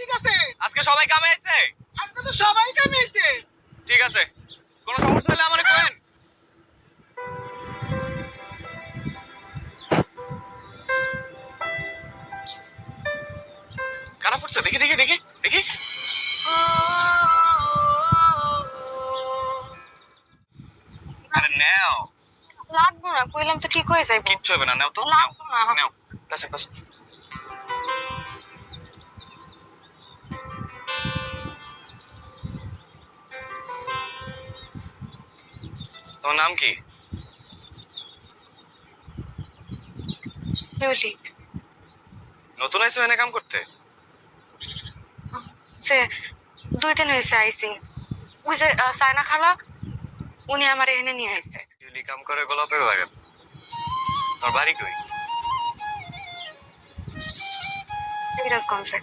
ঠিক আছে। আজকে সবাই কামে আইছে? আজকে তো সবাই কামিয়েছে। ঠিক আছে, কোনো সমস্যা হলে আমারে কইেন। কারা ফুটছে? দেখি দেখি দেখি দেখি। আরে নাও। লাগবো না, কইলাম তো ঠিক হয়ে যাইবো। কিচ্ছু হবে না, নাও তো। লাগবো না। নাও কাছে কাছে। তোমার নাম কি? শিউলি। নতুন আইছো এনে কাম করতে? সে 2 দিন হয়েছে আইসি। ওই যে সাইনা খালা, উনি আমার এখানে নিয়ে আইছে। শিউলি কাম করে গোলাপের বাগান। তোমার বাড়ি কই? সিরাজগঞ্জে।